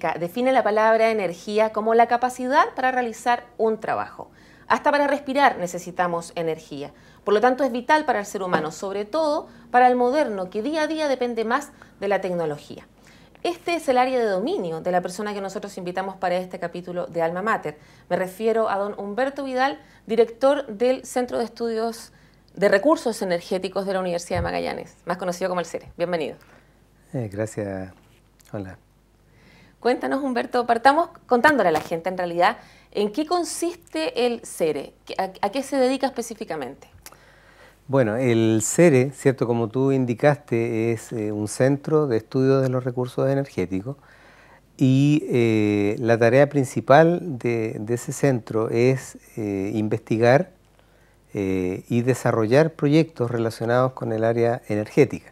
energética define la palabra energía como la capacidad para realizar un trabajo. Hasta para respirar necesitamos energía. Por lo tanto, es vital para el ser humano, sobre todo para el moderno, que día a día depende más de la tecnología. Este es el área de dominio de la persona que nosotros invitamos para este capítulo de Alma Mater. Me refiero a don Humberto Vidal, director del Centro de Estudios de Recursos Energéticos de la Universidad de Magallanes, más conocido como el CERE. Bienvenido. Gracias. Hola. Cuéntanos, Humberto, partamos contándole a la gente en realidad en qué consiste el CERE, a qué se dedica específicamente. Bueno, el CERE, ¿cierto? Como tú indicaste, es un centro de estudio de los recursos energéticos y la tarea principal de ese centro es investigar y desarrollar proyectos relacionados con el área energética,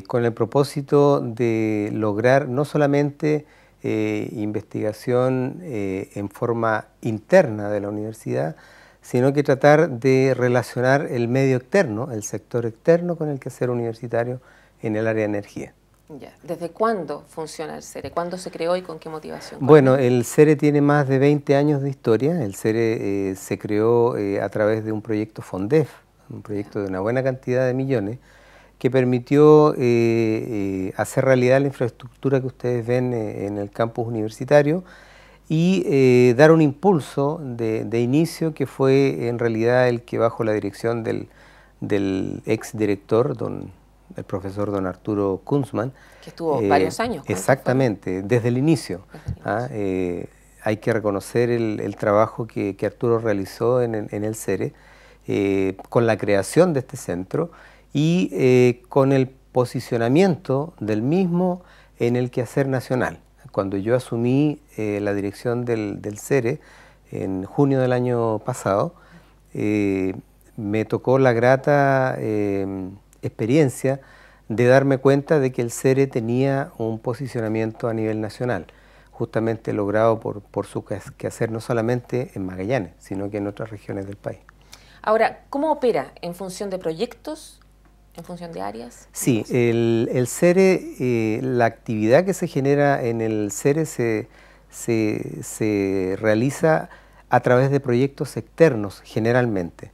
con el propósito de lograr no solamente investigación en forma interna de la universidad, sino que tratar de relacionar el medio externo, el sector externo, con el quehacer universitario en el área de energía. Ya. ¿Desde cuándo funciona el CERE? ¿Cuándo se creó y con qué motivación? Bueno, el CERE tiene más de 20 años de historia. El CERE se creó a través de un proyecto FONDEF, un proyecto de una buena cantidad de millones, que permitió hacer realidad la infraestructura que ustedes ven en el campus universitario y dar un impulso de inicio que fue en realidad el que bajo la dirección del ex director, el profesor don Arturo Kunzman. Que estuvo varios años. Exactamente, desde el inicio. Hay que reconocer el trabajo que Arturo realizó en el CERE con la creación de este centro y con el posicionamiento del mismo en el quehacer nacional. Cuando yo asumí la dirección del CERE en junio del año pasado, me tocó la grata experiencia de darme cuenta de que el CERE tenía un posicionamiento a nivel nacional, justamente logrado por su quehacer no solamente en Magallanes, sino que en otras regiones del país. Ahora, ¿cómo opera? ¿En función de proyectos? ¿En función de áreas? Sí, el CERE, la actividad que se genera en el CERE se realiza a través de proyectos externos generalmente.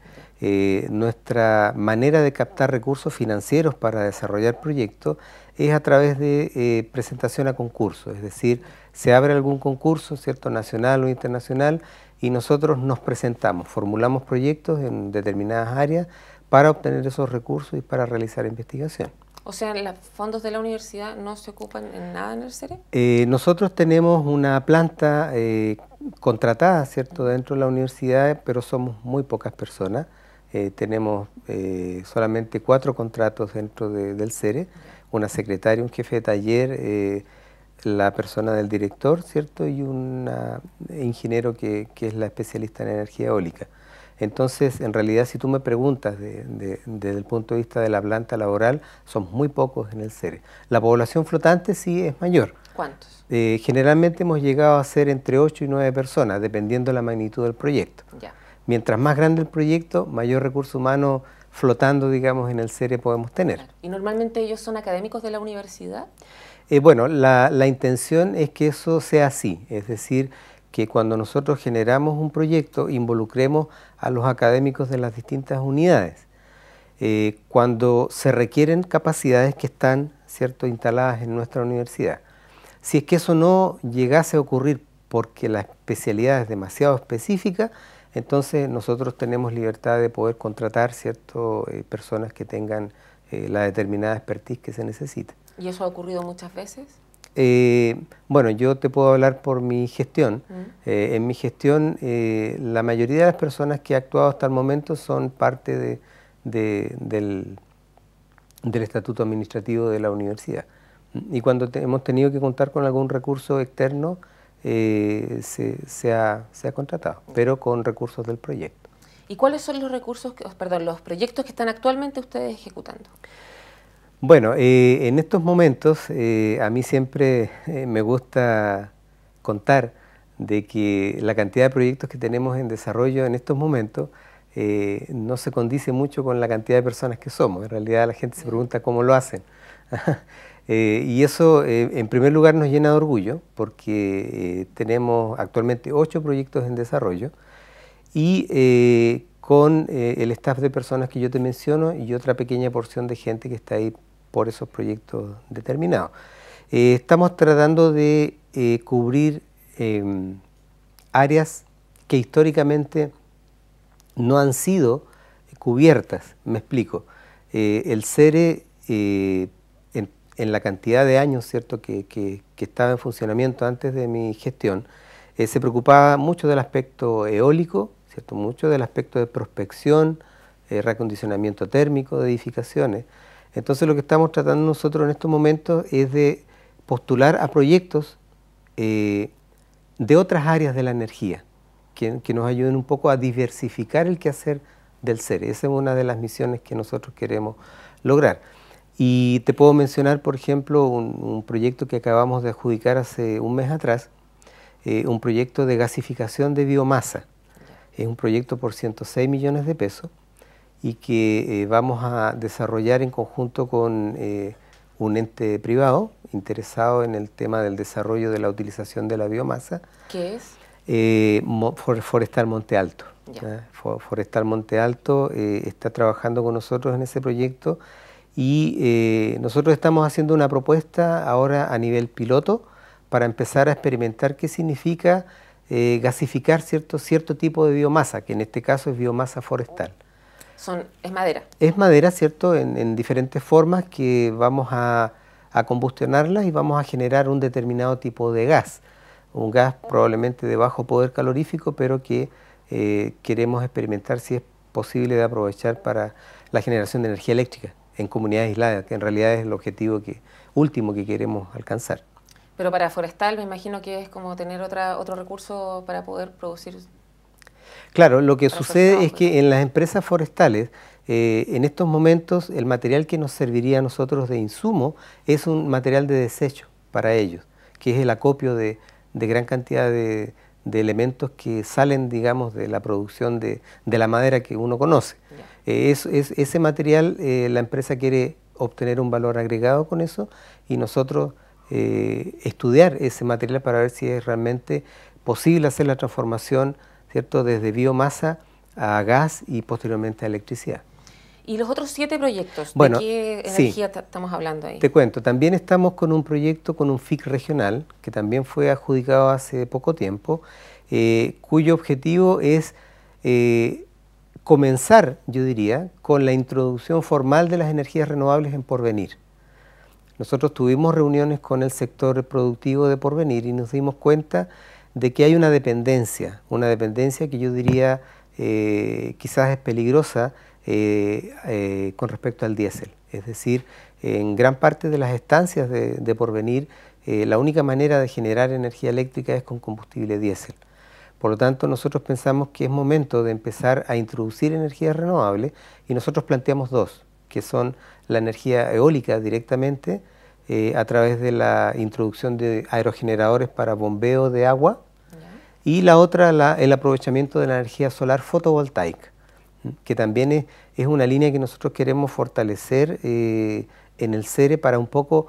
Nuestra manera de captar recursos financieros para desarrollar proyectos es a través de presentación a concursos, es decir, se abre algún concurso, ¿cierto?, nacional o internacional, y nosotros nos presentamos, formulamos proyectos en determinadas áreas para obtener esos recursos y para realizar investigación. O sea, ¿los fondos de la universidad no se ocupan en nada en el CERE? Nosotros tenemos una planta contratada, ¿cierto?, dentro de la universidad, pero somos muy pocas personas. Tenemos solamente 4 contratos dentro del CERE, una secretaria, un jefe de taller, la persona del director, ¿cierto?, y un ingeniero que es la especialista en energía eólica. Entonces, en realidad, si tú me preguntas desde el punto de vista de la planta laboral, son muy pocos en el CERE. La población flotante sí es mayor. ¿Cuántos? Generalmente hemos llegado a ser entre 8 y 9 personas, dependiendo de la magnitud del proyecto. Ya. Mientras más grande el proyecto, mayor recurso humano flotando, digamos, en el CERE podemos tener. Claro. ¿Y normalmente ellos son académicos de la universidad? Bueno, la intención es que eso sea así, es decir, que cuando nosotros generamos un proyecto involucremos a los académicos de las distintas unidades. Cuando se requieren capacidades que están, ¿cierto?, instaladas en nuestra universidad. Si es que eso no llegase a ocurrir porque la especialidad es demasiado específica, entonces nosotros tenemos libertad de poder contratar, ¿cierto?, personas que tengan la determinada expertise que se necesita. ¿Y eso ha ocurrido muchas veces? Bueno, yo te puedo hablar por mi gestión. En mi gestión, la mayoría de las personas que he actuado hasta el momento son parte del estatuto administrativo de la universidad. Y cuando hemos tenido que contar con algún recurso externo, se ha contratado, pero con recursos del proyecto. ¿Y cuáles son los recursos, los proyectos que están actualmente ustedes ejecutando? Bueno, en estos momentos a mí siempre me gusta contar de que la cantidad de proyectos que tenemos en desarrollo en estos momentos no se condice mucho con la cantidad de personas que somos. En realidad la gente se pregunta cómo lo hacen. Y eso, en primer lugar, nos llena de orgullo porque tenemos actualmente 8 proyectos en desarrollo y con el staff de personas que yo te menciono y otra pequeña porción de gente que está ahí por esos proyectos determinados. Estamos tratando de cubrir áreas que históricamente no han sido cubiertas. Me explico. El CERE, en la cantidad de años, ¿cierto?, que estaba en funcionamiento antes de mi gestión, se preocupaba mucho del aspecto eólico, ¿cierto?, mucho del aspecto de prospección, reacondicionamiento térmico de edificaciones. Entonces lo que estamos tratando nosotros en estos momentos es de postular a proyectos de otras áreas de la energía, que nos ayuden un poco a diversificar el quehacer del CERE. Esa es una de las misiones que nosotros queremos lograr. Y te puedo mencionar, por ejemplo, un proyecto que acabamos de adjudicar hace un mes atrás, un proyecto de gasificación de biomasa. Es un proyecto por 106 millones de pesos y que vamos a desarrollar en conjunto con un ente privado interesado en el tema del desarrollo de la utilización de la biomasa. ¿Qué es? Forestal Monte Alto. Forestal Monte Alto está trabajando con nosotros en ese proyecto y nosotros estamos haciendo una propuesta ahora a nivel piloto para empezar a experimentar qué significa gasificar cierto tipo de biomasa, que en este caso es biomasa forestal. ¿Es madera? Es madera, ¿cierto?, en diferentes formas que vamos a combustionarlas y vamos a generar un determinado tipo de gas. Un gas probablemente de bajo poder calorífico, pero que queremos experimentar si es posible de aprovechar para la generación de energía eléctrica en comunidades aisladas, que en realidad es el objetivo último que queremos alcanzar. Pero para forestal me imagino que es como tener otro recurso para poder producir. Claro, lo que sucede es que en las empresas forestales, en estos momentos, el material que nos serviría a nosotros de insumo es un material de desecho para ellos, que es el acopio de gran cantidad de elementos que salen, digamos, de la producción de la madera que uno conoce. Ese material, la empresa quiere obtener un valor agregado con eso y nosotros estudiar ese material para ver si es realmente posible hacer la transformación, ¿cierto?, desde biomasa a gas y posteriormente a electricidad. ¿Y los otros 7 proyectos? Bueno, ¿de qué energía estamos hablando ahí? Te cuento, también estamos con un proyecto con un FIC regional, que también fue adjudicado hace poco tiempo, cuyo objetivo es comenzar, yo diría, con la introducción formal de las energías renovables en Porvenir. Nosotros tuvimos reuniones con el sector productivo de Porvenir y nos dimos cuenta de que hay una dependencia que yo diría quizás es peligrosa con respecto al diésel. Es decir, en gran parte de las estancias de Porvenir, la única manera de generar energía eléctrica es con combustible diésel. Por lo tanto, nosotros pensamos que es momento de empezar a introducir energías renovables y nosotros planteamos 2, que son la energía eólica directamente a través de la introducción de aerogeneradores para bombeo de agua y la otra, el aprovechamiento de la energía solar fotovoltaica, que también es una línea que nosotros queremos fortalecer en el CERE para un poco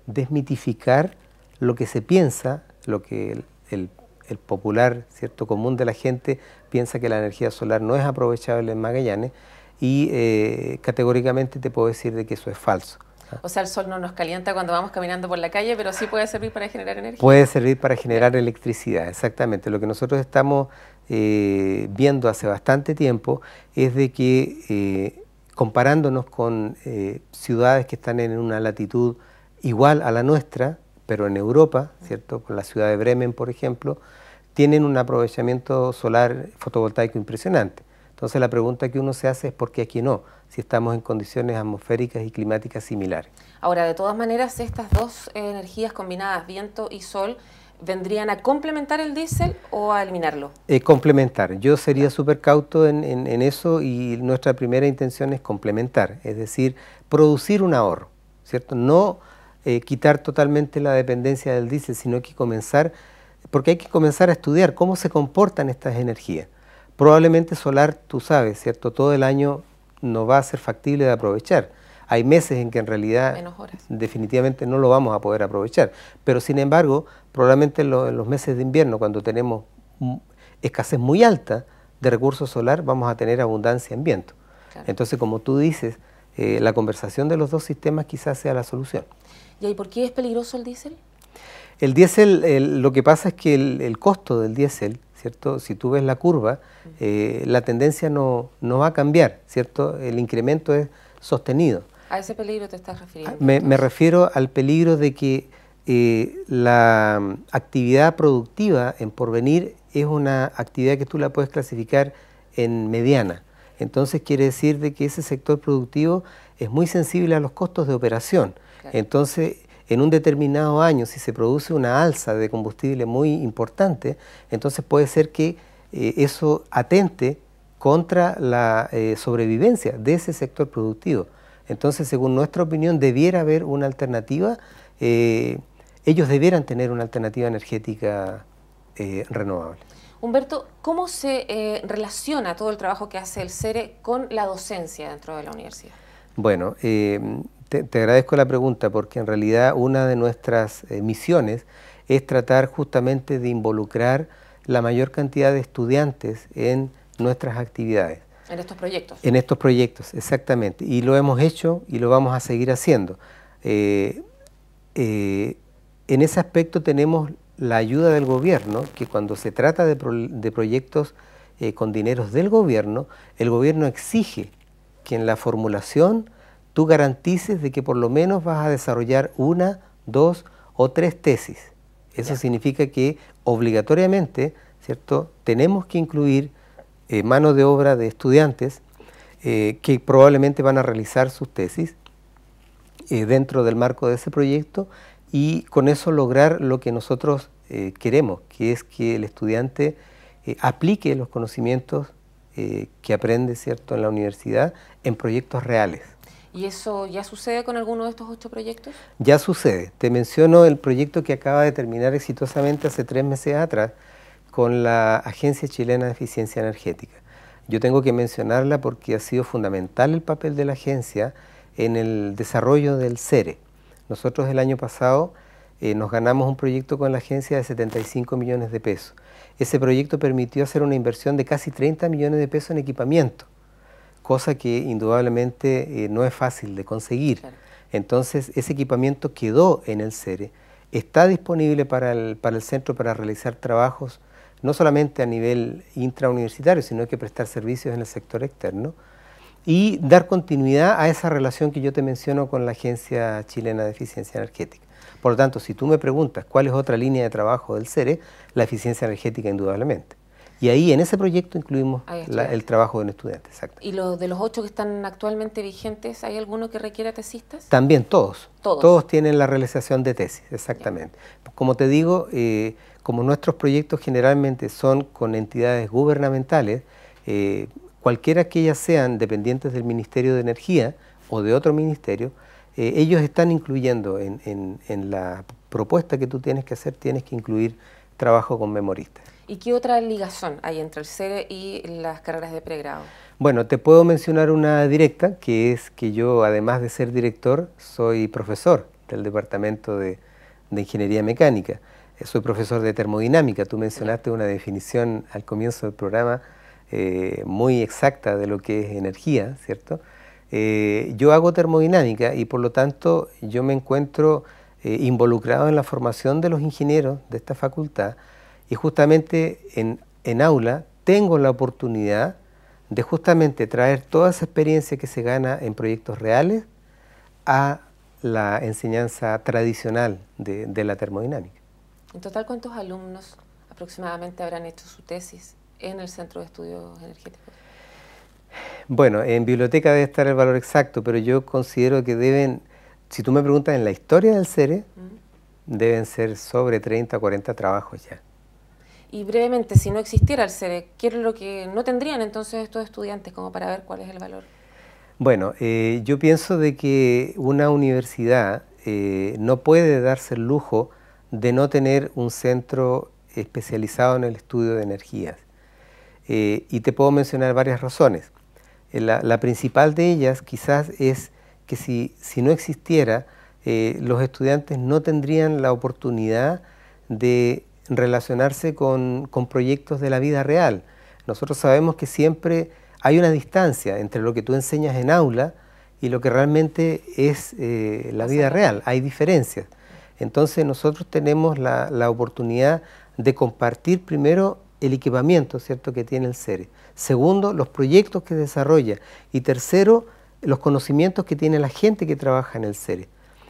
desmitificar lo que se piensa, lo que el popular, ¿cierto?, común de la gente piensa que la energía solar no es aprovechable en Magallanes y categóricamente te puedo decir de que eso es falso. O sea, el sol no nos calienta cuando vamos caminando por la calle, pero sí puede servir para generar energía. Puede servir para generar electricidad, exactamente. Lo que nosotros estamos viendo hace bastante tiempo es de que comparándonos con ciudades que están en una latitud igual a la nuestra, pero en Europa, ¿cierto?, con la ciudad de Bremen, por ejemplo, tienen un aprovechamiento solar fotovoltaico impresionante. Entonces la pregunta que uno se hace es ¿por qué aquí no? Si estamos en condiciones atmosféricas y climáticas similares. Ahora, de todas maneras, estas 2 energías combinadas, viento y sol, ¿vendrían a complementar el diésel o a eliminarlo? Complementar. Yo sería súper cauto en eso y nuestra primera intención es complementar, es decir, producir un ahorro, ¿cierto? No quitar totalmente la dependencia del diésel, sino que comenzar, porque hay que comenzar a estudiar cómo se comportan estas energías. Probablemente solar, tú sabes, ¿cierto?, todo el año no va a ser factible de aprovechar. hay meses en que en realidad definitivamente no lo vamos a poder aprovechar. Pero sin embargo, probablemente en los meses de invierno, cuando tenemos escasez muy alta de recursos solar, vamos a tener abundancia en viento. Claro. Entonces, como tú dices, la conversación de los dos sistemas quizás sea la solución. ¿Y por qué es peligroso el diésel? El diésel, lo que pasa es que el costo del diésel, ¿cierto? Si tú ves la curva, la tendencia no va a cambiar, ¿cierto? El incremento es sostenido. ¿A ese peligro te estás refiriendo? Me refiero al peligro de que la actividad productiva en porvenir es una actividad que tú la puedes clasificar en mediana. Entonces quiere decir de que ese sector productivo es muy sensible a los costos de operación. Claro. Entonces, en un determinado año, si se produce una alza de combustible muy importante, entonces puede ser que eso atente contra la sobrevivencia de ese sector productivo. Entonces, según nuestra opinión, debiera haber una alternativa, ellos debieran tener una alternativa energética renovable. Humberto, ¿cómo se relaciona todo el trabajo que hace el CERE con la docencia dentro de la universidad? Bueno, te agradezco la pregunta porque en realidad una de nuestras misiones es tratar justamente de involucrar la mayor cantidad de estudiantes en nuestras actividades. ¿En estos proyectos? En estos proyectos, exactamente. Y lo hemos hecho y lo vamos a seguir haciendo. En ese aspecto tenemos la ayuda del gobierno, que cuando se trata de proyectos con dineros del gobierno, el gobierno exige que en la formulación tú garantices de que por lo menos vas a desarrollar 1, 2 o 3 tesis. Eso significa que obligatoriamente, ¿cierto?, tenemos que incluir mano de obra de estudiantes que probablemente van a realizar sus tesis dentro del marco de ese proyecto y con eso lograr lo que nosotros queremos, que es que el estudiante aplique los conocimientos que aprende, ¿cierto?, en la universidad en proyectos reales. ¿Y eso ya sucede con alguno de estos 8 proyectos? Ya sucede. Te menciono el proyecto que acaba de terminar exitosamente hace 3 meses atrás con la Agencia Chilena de Eficiencia Energética. Yo tengo que mencionarla porque ha sido fundamental el papel de la agencia en el desarrollo del CERE. Nosotros el año pasado nos ganamos un proyecto con la agencia de 75 millones de pesos. Ese proyecto permitió hacer una inversión de casi 30 millones de pesos en equipamiento, cosa que indudablemente no es fácil de conseguir. Claro. Entonces, ese equipamiento quedó en el CERE, está disponible para el centro para realizar trabajos, no solamente a nivel intrauniversitario, sino que prestar servicios en el sector externo y dar continuidad a esa relación que yo te menciono con la Agencia Chilena de Eficiencia Energética. Por lo tanto, si tú me preguntas cuál es otra línea de trabajo del CERE, la eficiencia energética indudablemente. Y ahí en ese proyecto incluimos el trabajo de un estudiante. Exacto. ¿Y de los 8 que están actualmente vigentes, hay alguno que requiera tesistas? También todos. Todos tienen la realización de tesis, exactamente. Bien. Como te digo, como nuestros proyectos generalmente son con entidades gubernamentales, cualquiera que ellas sean dependientes del Ministerio de Energía o de otro ministerio, ellos están incluyendo en la propuesta que tú tienes que hacer, tienes que incluir trabajo con memoristas. ¿Y qué otra ligación hay entre el CERE y las carreras de pregrado? Bueno, te puedo mencionar una directa, que es que yo, además de ser director, soy profesor del Departamento de Ingeniería Mecánica. Soy profesor de termodinámica. Tú mencionaste una definición al comienzo del programa muy exacta de lo que es energía, ¿cierto? Yo hago termodinámica y por lo tanto yo me encuentro involucrado en la formación de los ingenieros de esta facultad y justamente en aula tengo la oportunidad de justamente traer toda esa experiencia que se gana en proyectos reales a la enseñanza tradicional de la termodinámica. En total, ¿cuántos alumnos aproximadamente habrán hecho su tesis en el Centro de Estudios Energéticos? Bueno, en biblioteca debe estar el valor exacto, pero yo considero que deben, si tú me preguntas en la historia del CERE, deben ser sobre 30 o 40 trabajos ya. Y brevemente, si no existiera el CERE, ¿qué es lo que no tendrían entonces estos estudiantes como para ver cuál es el valor? Bueno, yo pienso de que una universidad no puede darse el lujo de no tener un centro especializado en el estudio de energías. Y te puedo mencionar varias razones. La principal de ellas quizás es que si no existiera, los estudiantes no tendrían la oportunidad de relacionarse con proyectos de la vida real. Nosotros sabemos que siempre hay una distancia entre lo que tú enseñas en aula y lo que realmente es la vida real. Hay diferencias. Entonces nosotros tenemos la oportunidad de compartir primero el equipamiento, ¿cierto?, que tiene el CERE. Segundo, los proyectos que desarrolla. Y tercero, los conocimientos que tiene la gente que trabaja en el CERE.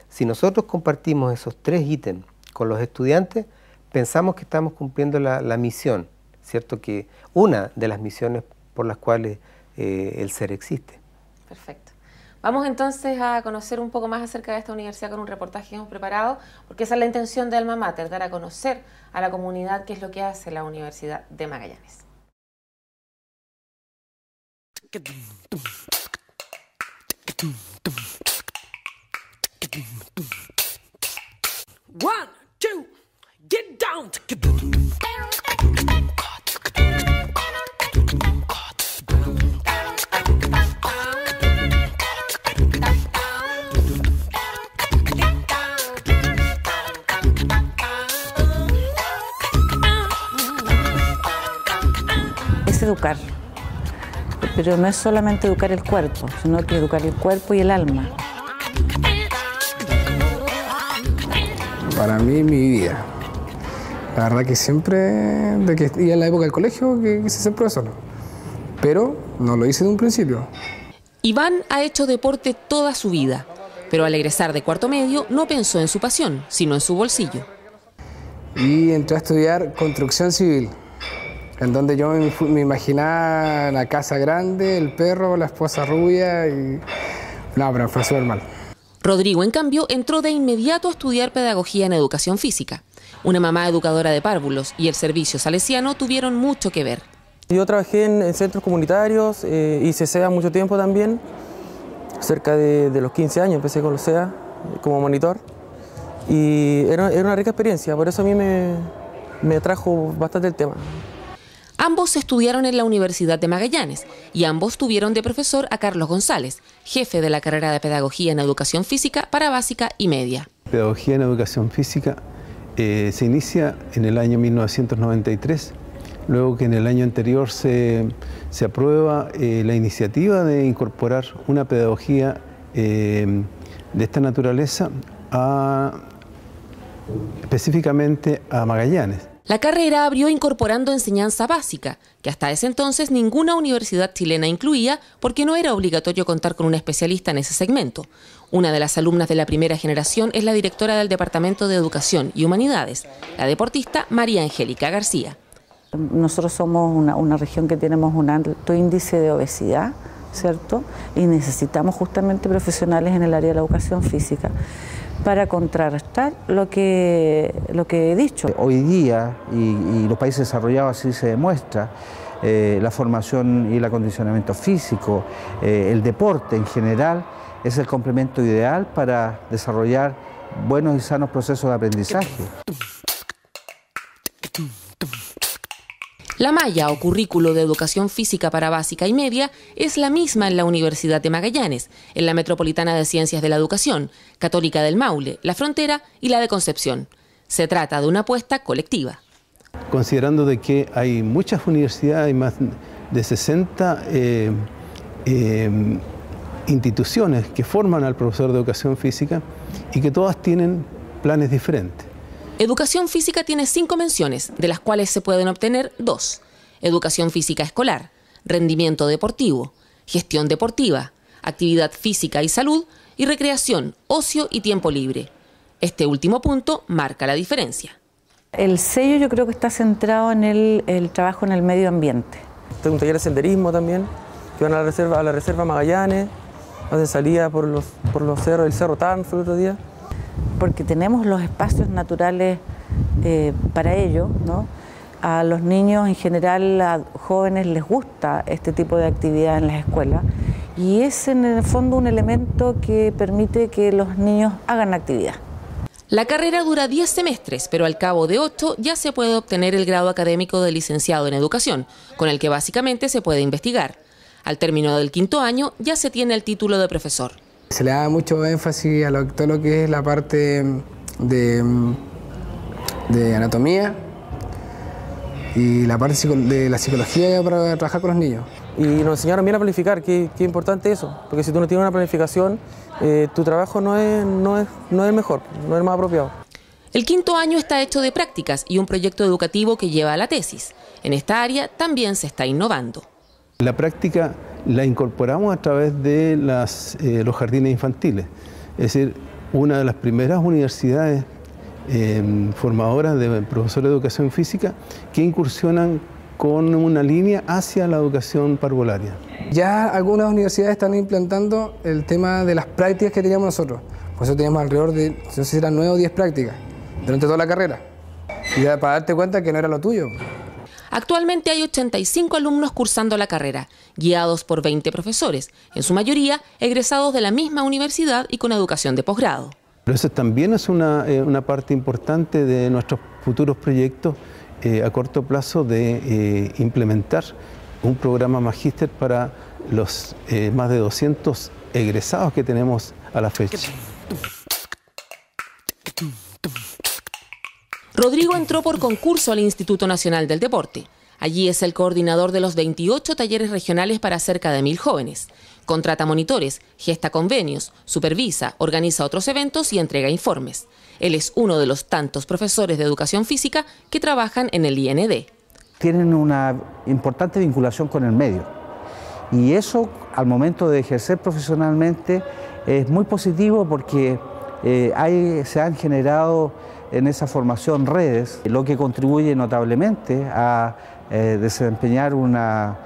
Si nosotros compartimos esos 3 ítems con los estudiantes, pensamos que estamos cumpliendo la misión, ¿cierto?, que una de las misiones por las cuales el CERE existe. Perfecto. Vamos entonces a conocer un poco más acerca de esta universidad con un reportaje que hemos preparado, porque esa es la intención de Alma Mater, dar a conocer a la comunidad qué es lo que hace la Universidad de Magallanes. One, two, get down. Es educar, pero no es solamente educar el cuerpo, sino que educar el cuerpo y el alma. Para mí, mi vida. La verdad que siempre, de que iba en la época del colegio, que quise ser profesor. Pero no lo hice de un principio. Iván ha hecho deporte toda su vida, pero al egresar de cuarto medio no pensó en su pasión, sino en su bolsillo. Y entré a estudiar construcción civil, en donde yo me imaginaba la casa grande, el perro, la esposa rubia y... No, pero fue súper mal. Rodrigo, en cambio, entró de inmediato a estudiar pedagogía en educación física. Una mamá educadora de párvulos y el servicio salesiano tuvieron mucho que ver. Yo trabajé en centros comunitarios, hice SEA mucho tiempo también, cerca de los 15 años empecé con los SEA como monitor. Y era una rica experiencia, por eso a mí me atrajo bastante el tema. Ambos estudiaron en la Universidad de Magallanes y ambos tuvieron de profesor a Carlos González, jefe de la carrera de Pedagogía en Educación Física para básica y media. Pedagogía en Educación Física se inicia en el año 1993, luego que en el año anterior se aprueba la iniciativa de incorporar una pedagogía de esta naturaleza específicamente a Magallanes. La carrera abrió incorporando enseñanza básica, que hasta ese entonces ninguna universidad chilena incluía porque no era obligatorio contar con un especialista en ese segmento. Una de las alumnas de la primera generación es la directora del Departamento de Educación y Humanidades, la deportista María Angélica García. Nosotros somos una región que tenemos un alto índice de obesidad, ¿cierto? Y necesitamos justamente profesionales en el área de la educación física para contrarrestar lo que he dicho. Hoy día, y los países desarrollados así se demuestra, la formación y el acondicionamiento físico, el deporte en general, es el complemento ideal para desarrollar buenos y sanos procesos de aprendizaje. La malla o currículo de educación física para básica y media es la misma en la Universidad de Magallanes, en la Metropolitana de Ciencias de la Educación, Católica del Maule, La Frontera y la de Concepción. Se trata de una apuesta colectiva. Considerando de que hay muchas universidades, hay más de 60 instituciones que forman al profesor de educación física y que todas tienen planes diferentes. Educación física tiene 5 menciones, de las cuales se pueden obtener 2. Educación física escolar, rendimiento deportivo, gestión deportiva, actividad física y salud, y recreación, ocio y tiempo libre. Este último punto marca la diferencia. El sello yo creo que está centrado en el trabajo en el medio ambiente. Tengo un taller de senderismo también, que van a la reserva Magallanes, hacen salida por los cerros, el Cerro Tarn fue el otro día. Porque tenemos los espacios naturales para ello, ¿no? A los niños en general, a jóvenes les gusta este tipo de actividad en las escuelas y es en el fondo un elemento que permite que los niños hagan actividad. La carrera dura 10 semestres, pero al cabo de 8 ya se puede obtener el grado académico de licenciado en educación, con el que básicamente se puede investigar. Al término del 5º año ya se tiene el título de profesor. Se le da mucho énfasis a todo lo que es la parte de anatomía y la parte de la psicología para trabajar con los niños. Y nos enseñaron bien a planificar, qué importante eso, porque si tú no tienes una planificación, tu trabajo no es el mejor, no es el más apropiado. El quinto año está hecho de prácticas y un proyecto educativo que lleva a la tesis. En esta área también se está innovando. La práctica la incorporamos a través de los jardines infantiles, es decir, una de las primeras universidades formadoras de profesores de educación física que incursionan con una línea hacia la educación parvularia. Ya algunas universidades están implantando el tema de las prácticas que teníamos nosotros. Por eso teníamos alrededor de, no sé si eran 9 o 10 prácticas durante toda la carrera. Y ya para darte cuenta que no era lo tuyo. Actualmente hay 85 alumnos cursando la carrera, guiados por 20 profesores, en su mayoría egresados de la misma universidad y con educación de posgrado. Pero eso también es una parte importante de nuestros futuros proyectos a corto plazo de implementar un programa magíster para los más de 200 egresados que tenemos a la fecha. Rodrigo entró por concurso al Instituto Nacional del Deporte. Allí es el coordinador de los 28 talleres regionales para cerca de 1000 jóvenes. Contrata monitores, gesta convenios, supervisa, organiza otros eventos y entrega informes. Él es uno de los tantos profesores de educación física que trabajan en el IND. Tienen una importante vinculación con el medio y eso al momento de ejercer profesionalmente es muy positivo porque se han generado en esa formación redes, lo que contribuye notablemente a desempeñar una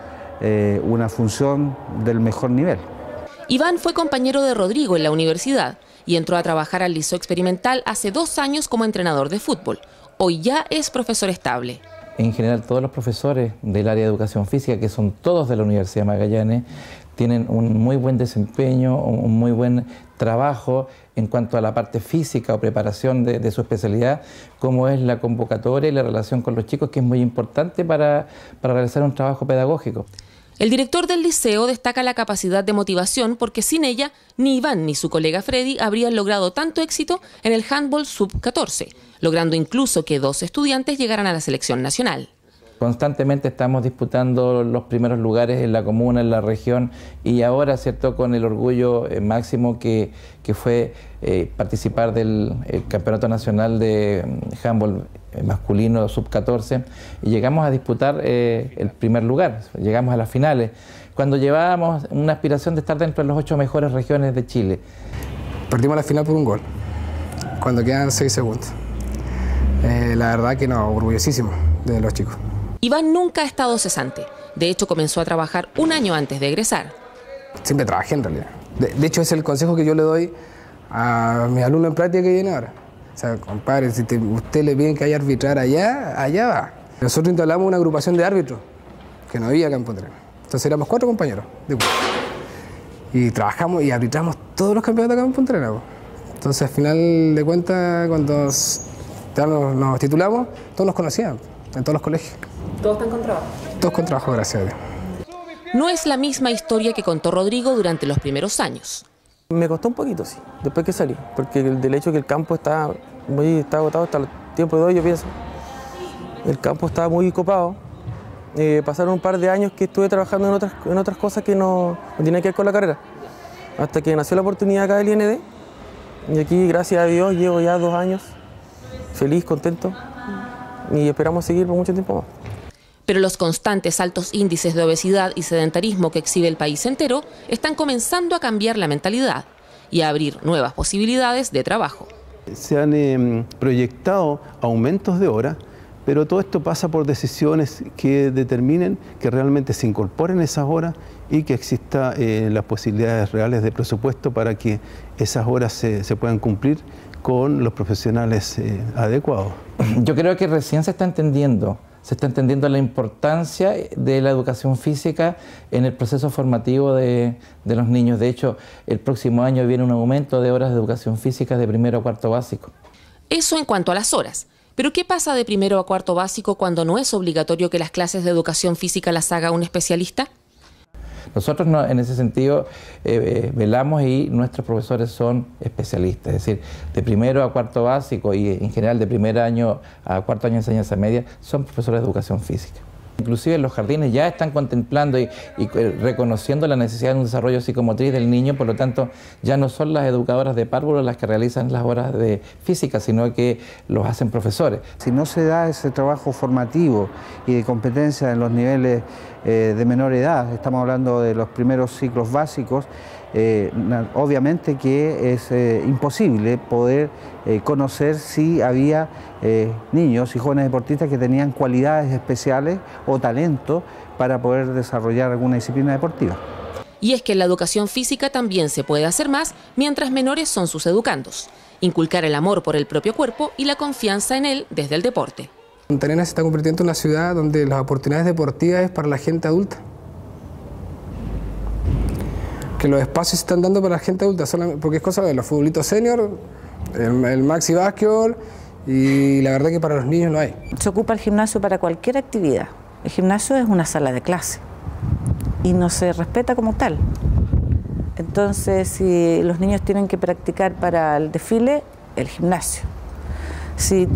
función del mejor nivel. Iván fue compañero de Rodrigo en la universidad y entró a trabajar al Liceo Experimental hace 2 años como entrenador de fútbol. Hoy ya es profesor estable. En general, todos los profesores del área de educación física, que son todos de la Universidad de Magallanes, tienen un muy buen desempeño, un muy buen trabajo en cuanto a la parte física o preparación de su especialidad, como es la convocatoria y la relación con los chicos, que es muy importante para realizar un trabajo pedagógico. El director del liceo destaca la capacidad de motivación porque sin ella ni Iván ni su colega Freddy habrían logrado tanto éxito en el handball sub-14, logrando incluso que 2 estudiantes llegaran a la selección nacional. Constantemente estamos disputando los primeros lugares en la comuna, en la región, y ahora, ¿cierto?, con el orgullo máximo que fue participar del Campeonato Nacional de Handball masculino sub-14, y llegamos a disputar el primer lugar, llegamos a las finales, cuando llevábamos una aspiración de estar dentro de las 8 mejores regiones de Chile. Perdimos la final por un gol, cuando quedan 6 segundos. La verdad que no, orgullosísimo de los chicos. Iván nunca ha estado cesante. De hecho, comenzó a trabajar 1 año antes de egresar. Siempre trabajé en realidad. De hecho, es el consejo que yo le doy a mis alumnos en práctica que vienen ahora. O sea, compadre, si usted le piden que haya arbitrar allá va. Nosotros instalamos una agrupación de árbitros que no había acá en Punta Arenas. Entonces éramos 4 compañeros. Y trabajamos y arbitramos todos los campeonatos acá en Punta Arenas. Entonces, al final de cuentas, cuando nos titulamos, todos nos conocían en todos los colegios. ¿Todos están con trabajo? Todos con trabajo, gracias a Dios. No es la misma historia que contó Rodrigo durante los primeros años. Me costó un poquito, sí, después que salí, porque del hecho que el campo está agotado hasta el tiempo de hoy, yo pienso. El campo estaba muy copado. Pasaron un par de años que estuve trabajando en otras cosas que no tenían que ver con la carrera. Hasta que nació la oportunidad acá del IND. Y aquí, gracias a Dios, llevo ya 2 años, feliz, contento. Y esperamos seguir por mucho tiempo más. Pero los constantes altos índices de obesidad y sedentarismo que exhibe el país entero están comenzando a cambiar la mentalidad y a abrir nuevas posibilidades de trabajo. Se han proyectado aumentos de horas, pero todo esto pasa por decisiones que determinen que realmente se incorporen esas horas y que exista las posibilidades reales de presupuesto para que esas horas se puedan cumplir con los profesionales adecuados. Yo creo que recién se está entendiendo la importancia de la educación física en el proceso formativo de los niños. De hecho, el próximo año viene un aumento de horas de educación física de 1º a 4º básico. Eso en cuanto a las horas. Pero ¿qué pasa de 1º a 4º básico cuando no es obligatorio que las clases de educación física las haga un especialista? Nosotros en ese sentido velamos y nuestros profesores son especialistas, es decir, de primero a cuarto básico y en general de primer año a cuarto año de enseñanza media son profesores de educación física. Inclusive los jardines ya están contemplando y reconociendo la necesidad de un desarrollo psicomotriz del niño, por lo tanto ya no son las educadoras de párvulos las que realizan las horas de física, sino que los hacen profesores. Si no se da ese trabajo formativo y de competencia en los niveles de menor edad, estamos hablando de los primeros ciclos básicos, obviamente que es imposible poder conocer si había niños y jóvenes deportistas que tenían cualidades especiales o talento para poder desarrollar alguna disciplina deportiva. Y es que en la educación física también se puede hacer más mientras menores son sus educandos. Inculcar el amor por el propio cuerpo y la confianza en él desde el deporte. Punta Arenas se está convirtiendo en una ciudad donde las oportunidades deportivas es para la gente adulta. Que los espacios se están dando para la gente adulta, porque es cosa de los futbolitos senior, el maxi básquetbol, y la verdad que para los niños no hay. Se ocupa el gimnasio para cualquier actividad. El gimnasio es una sala de clase y no se respeta como tal. Entonces, si los niños tienen que practicar para el desfile, el gimnasio. Si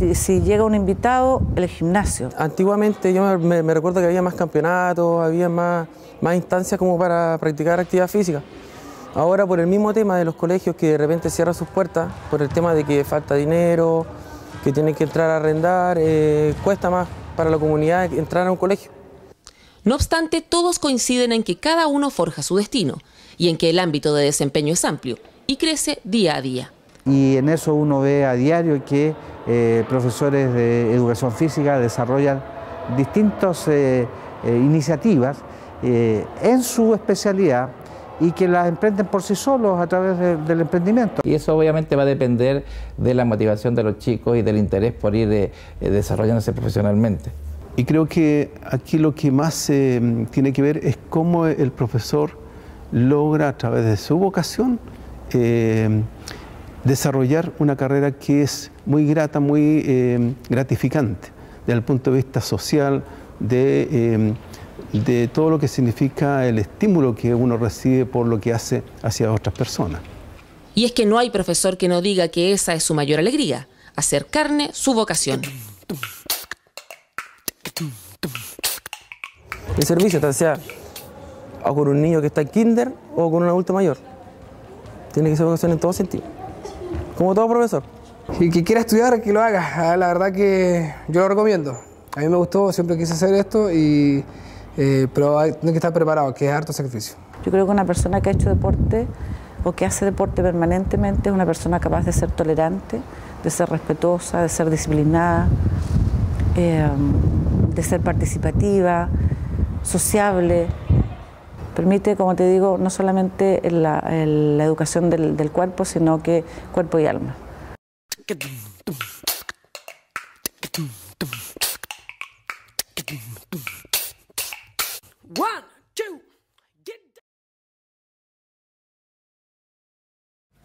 llega un invitado, el gimnasio. Antiguamente yo me recuerdo que había más campeonatos, había más instancias como para practicar actividad física. Ahora por el mismo tema de los colegios que de repente cierran sus puertas, por el tema de que falta dinero, que tienen que entrar a arrendar, cuesta más para la comunidad entrar a un colegio. No obstante, todos coinciden en que cada uno forja su destino y en que el ámbito de desempeño es amplio y crece día a día. Y en eso uno ve a diario que profesores de educación física desarrollan distintas iniciativas en su especialidad y que las emprenden por sí solos a través del emprendimiento. Y eso obviamente va a depender de la motivación de los chicos y del interés por ir desarrollándose profesionalmente. Y creo que aquí lo que más tiene que ver es cómo el profesor logra a través de su vocación desarrollar una carrera que es muy grata, muy gratificante desde el punto de vista social, de todo lo que significa el estímulo que uno recibe por lo que hace hacia otras personas. Y es que no hay profesor que no diga que esa es su mayor alegría, hacer carne su vocación. El servicio, o sea, o con un niño que está en kinder o con un adulto mayor. Tiene que ser vocación en todo sentido, como todo profesor. Y que quiera estudiar, que lo haga. La verdad que yo lo recomiendo. A mí me gustó, siempre quise hacer esto, pero hay que estar preparado, que es harto sacrificio. Yo creo que una persona que ha hecho deporte o que hace deporte permanentemente es una persona capaz de ser tolerante, de ser respetuosa, de ser disciplinada, de ser participativa, sociable. Permite, como te digo, no solamente la educación del cuerpo, sino que cuerpo y alma. One, two, get down.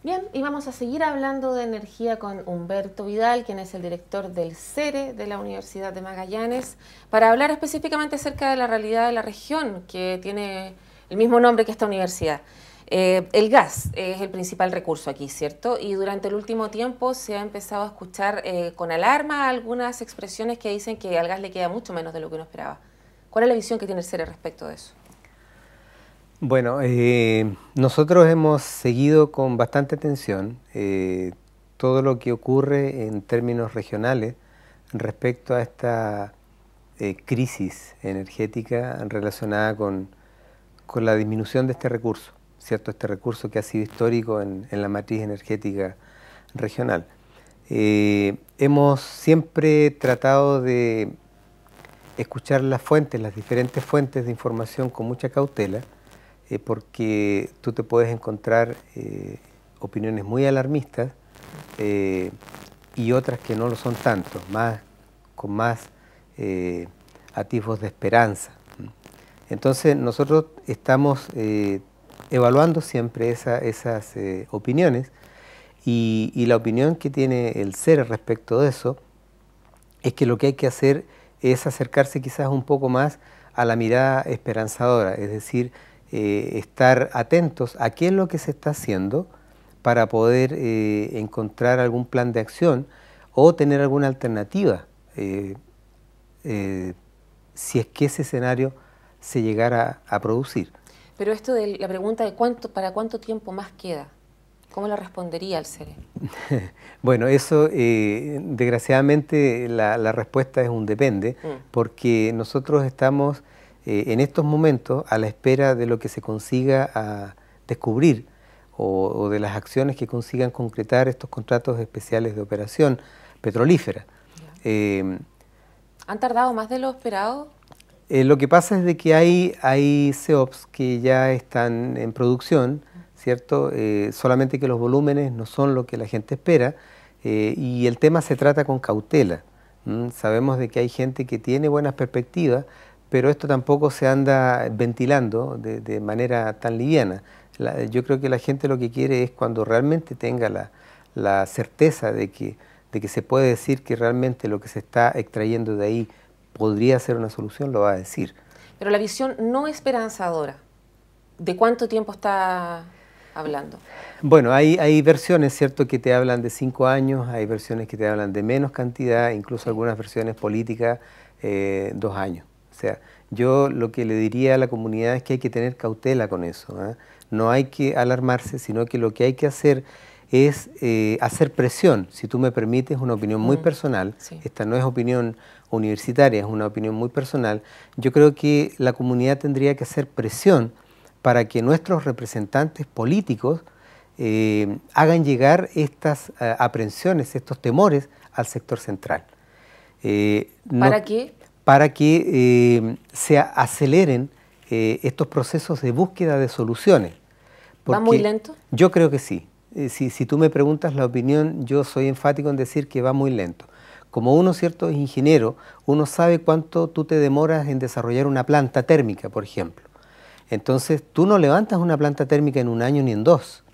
Bien, y vamos a seguir hablando de energía con Humberto Vidal, quien es el director del CERE de la Universidad de Magallanes, para hablar específicamente acerca de la realidad de la región, que tiene el mismo nombre que esta universidad. El gas es el principal recurso aquí, ¿cierto? Y durante el último tiempo se ha empezado a escuchar con alarma algunas expresiones que dicen que al gas le queda mucho menos de lo que uno esperaba. ¿Cuál es la visión que tiene el CERE respecto de eso? Bueno, nosotros hemos seguido con bastante atención todo lo que ocurre en términos regionales respecto a esta crisis energética relacionada con la disminución de este recurso, ¿cierto? Este recurso que ha sido histórico en la matriz energética regional. Hemos siempre tratado de escuchar las fuentes, las diferentes fuentes de información con mucha cautela, porque tú te puedes encontrar opiniones muy alarmistas y otras que no lo son tanto, con más atisbos de esperanza. Entonces nosotros estamos evaluando siempre esas opiniones y la opinión que tiene el CERE respecto de eso es que lo que hay que hacer es acercarse quizás un poco más a la mirada esperanzadora, es decir, estar atentos a qué es lo que se está haciendo para poder encontrar algún plan de acción o tener alguna alternativa si es que ese escenario se llegara a producir. Pero esto de la pregunta de para cuánto tiempo más queda, ¿cómo le respondería al CERE? Bueno, eso desgraciadamente la respuesta es un depende, porque nosotros estamos en estos momentos a la espera de lo que se consiga a descubrir o de las acciones que consigan concretar estos contratos especiales de operación petrolífera. ¿Han tardado más de lo esperado? Lo que pasa es de que hay CEOPS que ya están en producción, ¿cierto? Solamente que los volúmenes no son lo que la gente espera y el tema se trata con cautela. Sabemos de que hay gente que tiene buenas perspectivas, pero esto tampoco se anda ventilando de manera tan liviana. Yo creo que la gente lo que quiere es cuando realmente tenga la certeza de que se puede decir que realmente lo que se está extrayendo de ahí podría ser una solución, lo va a decir. Pero la visión no esperanzadora, ¿de cuánto tiempo está hablando? Bueno, hay versiones, ¿cierto?, que te hablan de 5 años, hay versiones que te hablan de menos cantidad, incluso algunas versiones políticas, 2 años. O sea, yo lo que le diría a la comunidad es que hay que tener cautela con eso, ¿eh? No hay que alarmarse, sino que lo que hay que hacer es hacer presión. Si tú me permites, una opinión muy personal, esta no es opinión universitaria, es una opinión muy personal. Yo creo que la comunidad tendría que hacer presión para que nuestros representantes políticos hagan llegar estas aprensiones, estos temores al sector central. ¿Para qué? Para que se aceleren estos procesos de búsqueda de soluciones. ¿Va muy lento? Yo creo que sí. Si tú me preguntas la opinión, yo soy enfático en decir que va muy lento. Como uno, cierto, es ingeniero, uno sabe cuánto tú te demoras en desarrollar una planta térmica, por ejemplo. Entonces, tú no levantas una planta térmica en 1 año ni en 2.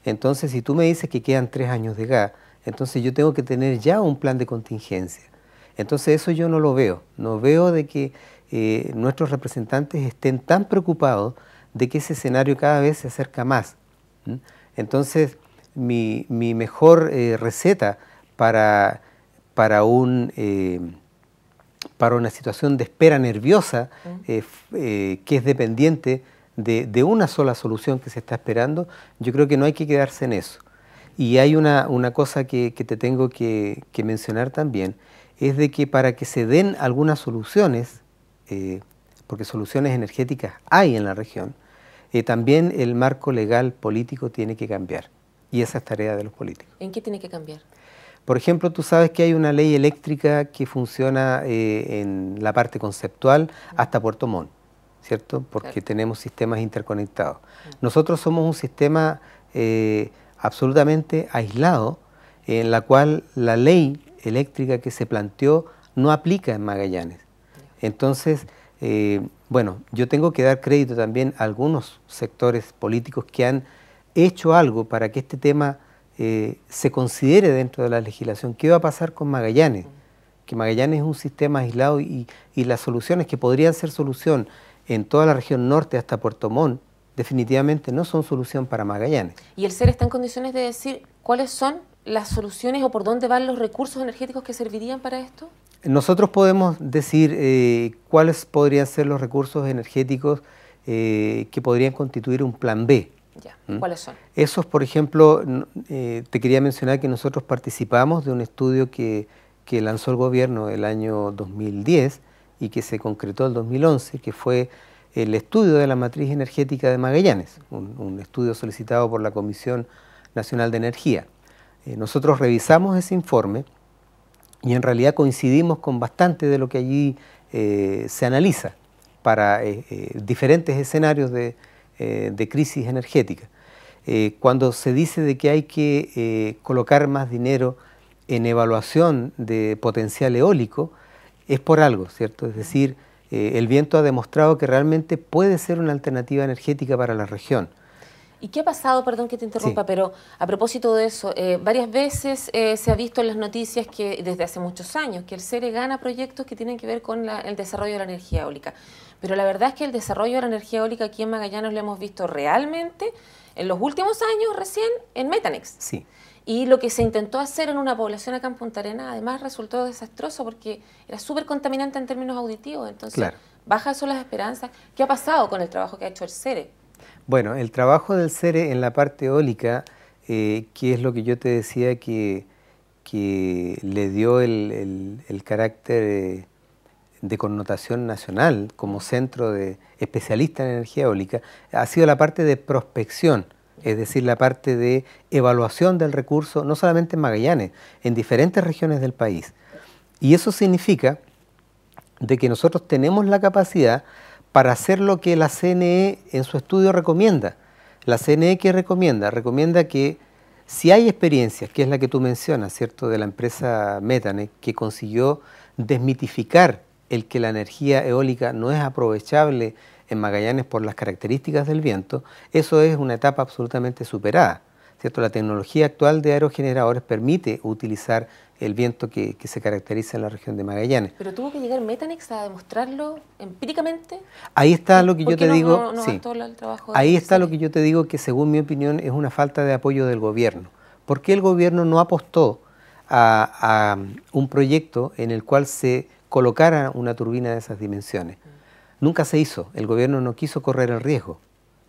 Entonces, si tú me dices que quedan 3 años de gas, entonces yo tengo que tener ya un plan de contingencia. Entonces, eso yo no lo veo. No veo de que nuestros representantes estén tan preocupados de que ese escenario cada vez se acerca más. Entonces, mi mejor receta para una situación de espera nerviosa que es dependiente de una sola solución que se está esperando, yo creo que no hay que quedarse en eso. Y hay una cosa que te tengo que mencionar también, es de que para que se den algunas soluciones, porque soluciones energéticas hay en la región, también el marco legal político tiene que cambiar. Y esa es tarea de los políticos. ¿En qué tiene que cambiar? Por ejemplo, tú sabes que hay una ley eléctrica que funciona en la parte conceptual hasta Puerto Montt, ¿cierto? Porque tenemos sistemas interconectados. Nosotros somos un sistema absolutamente aislado, en la cual la ley eléctrica que se planteó no aplica en Magallanes. Entonces, bueno, yo tengo que dar crédito también a algunos sectores políticos que han hecho algo para que este tema se considere dentro de la legislación. ¿Qué va a pasar con Magallanes? Que Magallanes es un sistema aislado y las soluciones que podrían ser solución en toda la región norte hasta Puerto Montt definitivamente no son solución para Magallanes. ¿Y el CERE está en condiciones de decir cuáles son las soluciones o por dónde van los recursos energéticos que servirían para esto? Nosotros podemos decir cuáles podrían ser los recursos energéticos que podrían constituir un plan B. Ya. ¿Cuáles son? Esos, por ejemplo, te quería mencionar que nosotros participamos de un estudio que lanzó el gobierno el año 2010 y que se concretó el 2011, que fue el estudio de la matriz energética de Magallanes, un estudio solicitado por la Comisión Nacional de Energía. Nosotros revisamos ese informe y en realidad coincidimos con bastante de lo que allí se analiza para diferentes escenarios de crisis energética. Cuando se dice de que hay que colocar más dinero en evaluación de potencial eólico, es por algo, ¿cierto? Es decir, el viento ha demostrado que realmente puede ser una alternativa energética para la región. ¿Y qué ha pasado? Perdón que te interrumpa, Sí. pero a propósito de eso, varias veces se ha visto en las noticias que desde hace muchos años que el CERE gana proyectos que tienen que ver con el desarrollo de la energía eólica. Pero la verdad es que el desarrollo de la energía eólica aquí en Magallanes lo hemos visto realmente en los últimos años recién en Metanex. Sí. Y lo que se intentó hacer en una población acá en Punta Arenas además resultó desastroso porque era súper contaminante en términos auditivos. Entonces, Claro. baja eso las esperanzas. ¿Qué ha pasado con el trabajo que ha hecho el CERE? Bueno, el trabajo del CERE en la parte eólica, que es lo que yo te decía que le dio el carácter de connotación nacional como centro de especialista en energía eólica, ha sido la parte de prospección, es decir, la parte de evaluación del recurso, no solamente en Magallanes, en diferentes regiones del país. Y eso significa de que nosotros tenemos la capacidad para hacer lo que la CNE en su estudio recomienda. La CNE, ¿qué recomienda? Recomienda que si hay experiencias, que es la que tú mencionas, ¿cierto?, de la empresa Metanex, que consiguió desmitificar el que la energía eólica no es aprovechable en Magallanes por las características del viento, eso es una etapa absolutamente superada, ¿cierto? La tecnología actual de aerogeneradores permite utilizar el viento que se caracteriza en la región de Magallanes. ¿Pero tuvo que llegar Metanex a demostrarlo empíricamente? Ahí está lo que yo te digo, no sí. bastó el trabajo Ahí del está lo CERE? que yo te digo que según mi opinión es una falta de apoyo del gobierno. ¿Por qué el gobierno no apostó a un proyecto en el cual se colocara una turbina de esas dimensiones? Nunca se hizo, el gobierno no quiso correr el riesgo.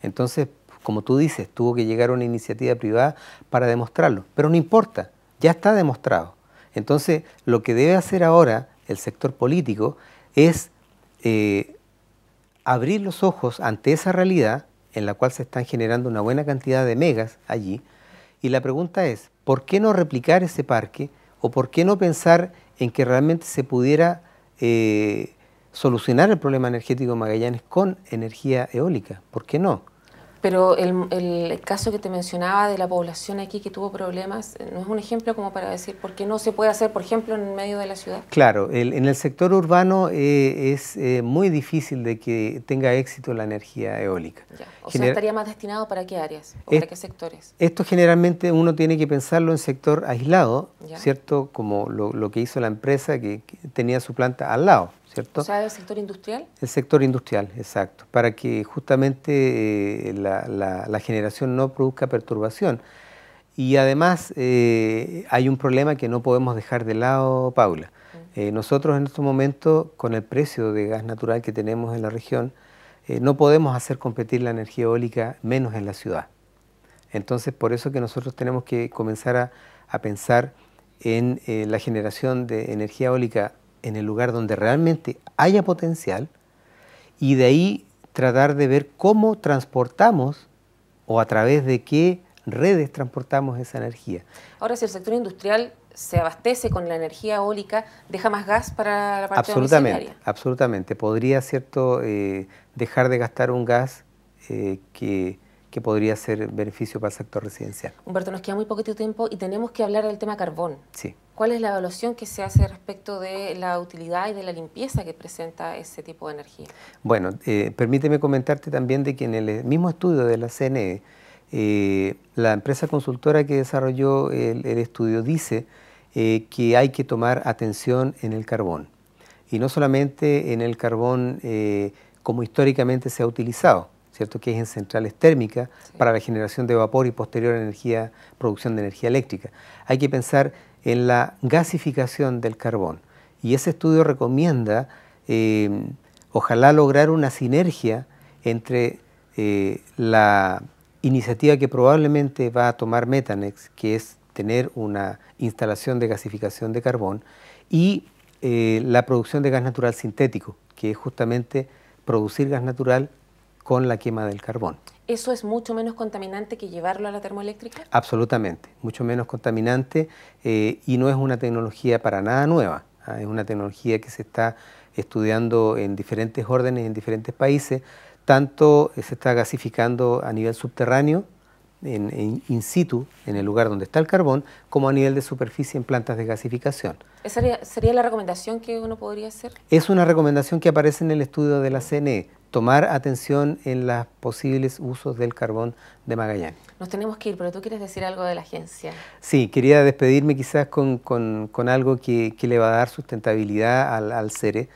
Entonces, como tú dices, tuvo que llegar una iniciativa privada para demostrarlo. Pero no importa, ya está demostrado. Entonces, lo que debe hacer ahora el sector político es abrir los ojos ante esa realidad en la cual se están generando una buena cantidad de megas allí. Y la pregunta es, ¿por qué no replicar ese parque o por qué no pensar en que realmente se pudiera solucionar el problema energético de Magallanes con energía eólica? ¿Por qué no? Pero el caso que te mencionaba de la población aquí que tuvo problemas, ¿no es un ejemplo como para decir por qué no se puede hacer, por ejemplo, en medio de la ciudad? Claro, en el sector urbano es muy difícil de que tenga éxito la energía eólica. Ya. O sea, ¿estaría más destinado para qué áreas o para qué sectores? Esto generalmente uno tiene que pensarlo en sector aislado, Ya. ¿cierto? Como lo que hizo la empresa que tenía su planta al lado, ¿cierto? O sea, ¿el sector industrial? El sector industrial, exacto, para que justamente la generación no produzca perturbación. Y además hay un problema que no podemos dejar de lado, Paula. Nosotros en estos momentos, con el precio de gas natural que tenemos en la región, no podemos hacer competir la energía eólica menos en la ciudad. Entonces, por eso que nosotros tenemos que comenzar a pensar en la generación de energía eólica en el lugar donde realmente haya potencial y de ahí tratar de ver cómo transportamos o a través de qué redes transportamos esa energía. Ahora, si el sector industrial se abastece con la energía eólica, ¿deja más gas para la parte Absolutamente, domiciliaria? absolutamente. Podría, ¿cierto?, dejar de gastar un gas que podría ser beneficio para el sector residencial. Humberto, nos queda muy poquito tiempo y tenemos que hablar del tema carbón. Sí. ¿Cuál es la evaluación que se hace respecto de la utilidad y de la limpieza que presenta ese tipo de energía? Bueno, permíteme comentarte también de que en el mismo estudio de la CNE, la empresa consultora que desarrolló el estudio dice que hay que tomar atención en el carbón. Y no solamente en el carbón como históricamente se ha utilizado, ¿cierto?, que es en centrales térmicas para la generación de vapor y posterior producción de energía eléctrica. Hay que pensar en la gasificación del carbón. Y ese estudio recomienda, ojalá, lograr una sinergia entre la iniciativa que probablemente va a tomar Metanex, que es tener una instalación de gasificación de carbón, y la producción de gas natural sintético, que es justamente producir gas natural con la quema del carbón. ¿Eso es mucho menos contaminante que llevarlo a la termoeléctrica? Absolutamente, mucho menos contaminante y no es una tecnología para nada nueva. Es una tecnología que se está estudiando en diferentes órdenes, en diferentes países. Tanto se está gasificando a nivel subterráneo, in situ, en el lugar donde está el carbón, como a nivel de superficie en plantas de gasificación. ¿Esa sería la recomendación que uno podría hacer? Es una recomendación que aparece en el estudio de la CNE, tomar atención en los posibles usos del carbón de Magallanes. Nos tenemos que ir, pero tú quieres decir algo de la agencia. Sí, quería despedirme quizás con algo que le va a dar sustentabilidad al CERE.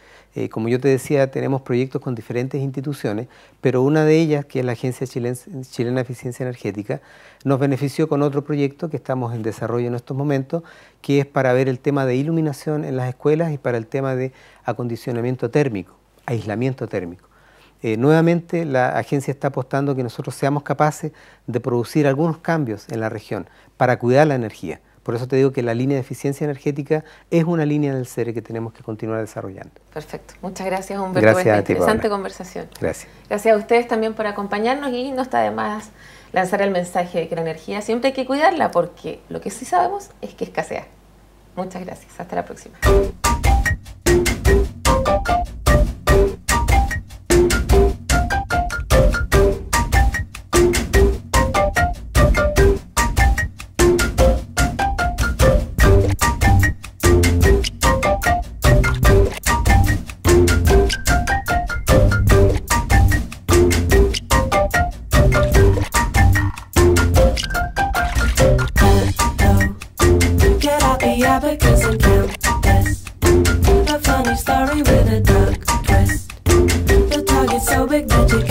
Como yo te decía, tenemos proyectos con diferentes instituciones, pero una de ellas, que es la Agencia Chilena de Eficiencia Energética, nos benefició con otro proyecto que estamos en desarrollo en estos momentos, que es para ver el tema de iluminación en las escuelas y para el tema de acondicionamiento térmico, aislamiento térmico. Nuevamente la agencia está apostando que nosotros seamos capaces de producir algunos cambios en la región para cuidar la energía. Por eso te digo que la línea de eficiencia energética es una línea del CERE que tenemos que continuar desarrollando. Perfecto. Muchas gracias, Humberto, por esta interesante conversación. Gracias. Gracias a ustedes también por acompañarnos, y no está de más lanzar el mensaje de que la energía siempre hay que cuidarla, porque lo que sí sabemos es que escasea. Muchas gracias. Hasta la próxima. Because I'm countless. A funny story with a dark twist. The target's so big that you can't